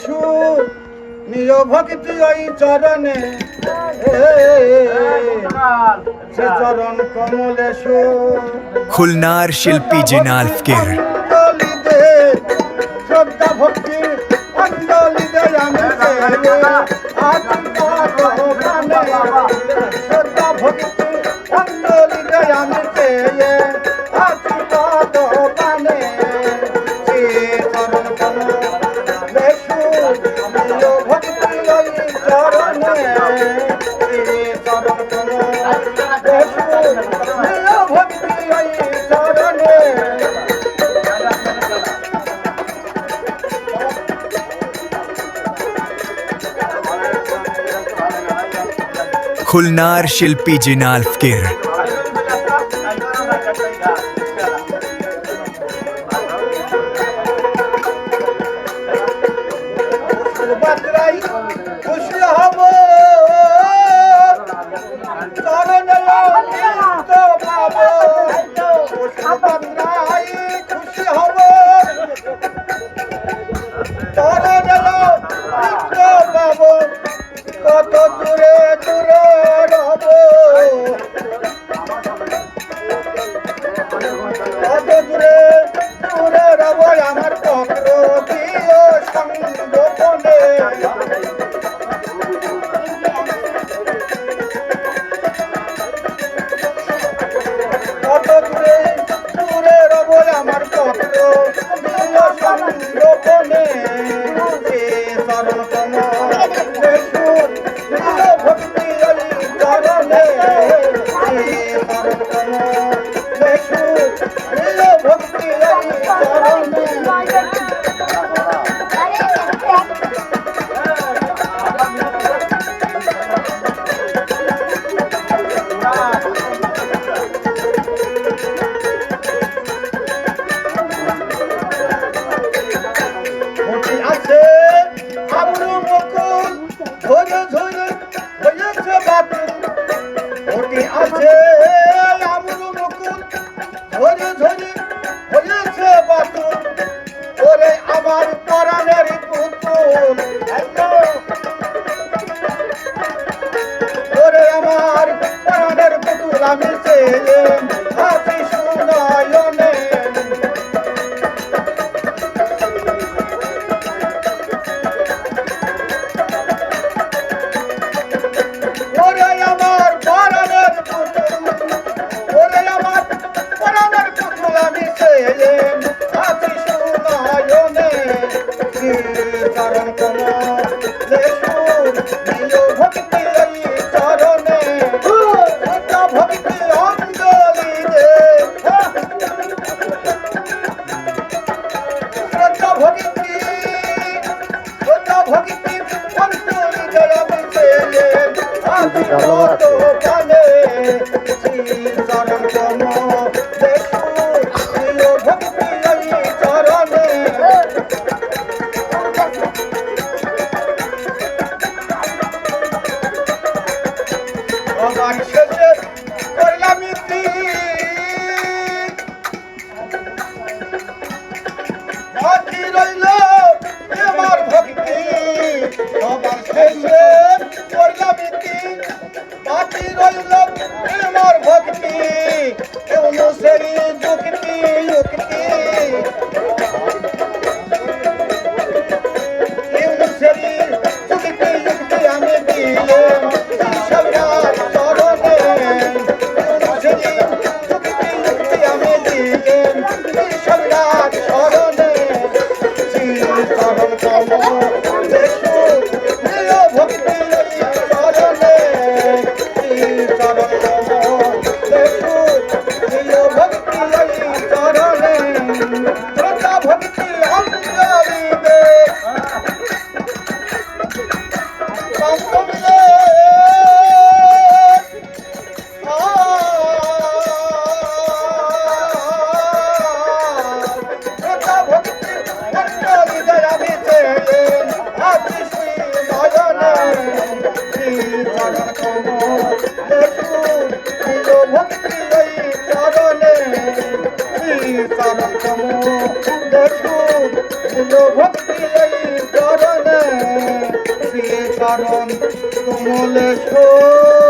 সুর নিজ ভক্তি ওই চরণে সে চরণ কমলে সুর খুলনার শিল্পী জিনাল ফকির অঞ্জলি দে শ্রদ্ধা ভক্তি অঞ্জলি দে আমি শ্রদ্ধা ভক্তি অঞ্জলি দে আমি আছি পদ পানে সে চরণ কমলে সুর নিজ ভক্তি ওই চরণে সে চরণ কমলে সুর নিজ ভক্তি ওই চরণে খুলনার শিল্পী জিনাল ফকির বাতরাই খুশি হব চরণে তো পাব বাতরাই খুশি হব চরণে তো পাব কত দূরে দূরে রব কত দূরে দূরে রব আমার পত্র দিও সংগোপনে কত দূরে দূরে রব আমার পত্র দিও সংগোপনে চরণ কমলে সুর নিজ ভক্তি ওই চরণে চরণ কমলে সুর নিজ ভক্তি ওই চরণে ঘটি আছে আবরু মুকুল ধরে ধরে হয়েছে বাতুল ঘটি আছে আবরু মুকুল ধরে ধরে হয়েছে বাতুল ওরে আমার পরাণের পুতুল ওরে আমার পরাণের পুতুল আমি চেয়ে আছি সুনয়নে ওরে আমার পরাণের পুতুল ওরে আমার পরাণের পুতুল আমি চেয়ে আছি সুনয়নে চরণ কমলে সুর নিজ ভক্তি ওই চরণে শ্রদ্ধা ভক্তি অঞ্জলি দে শ্রদ্ধা ভক্তি অঞ্জলি দে আমি চেয়ে আছি পদ পানে চরণ কমলে সুর নিজ ভক্তি ওই চরণে আমার শেষে করলাম ইতি বাকি রইল আমার ভক্তি আমার শেষে করলাম ইতি বাকি রইল আমার ভক্তি কেউ সেই যুক্তি যুক্তি কেউ সেই যুক্তি যুক্তি আমি দিলাম সবার চরণে সেই যুক্তি যুক্তি আমি দিলাম সবার চরণে চরণ কমলে সুর নিজ ভক্তি ওই চরণে চরণ কমলে সুর নিজ ভক্তি ওই চরণে শ্রদ্ধা ভক্তি অঞ্জলি দে কমলে শ্রদ্ধা ভক্তি অঞ্জলি দে আমি চেয়ে আছি সুনয়নে চরণ কমলে সুর নিজ ভক্তি ওই চরণে চরণ কমলে সুর নিজ ভক্তি ওই চরণে শরণ কমলেশ্বর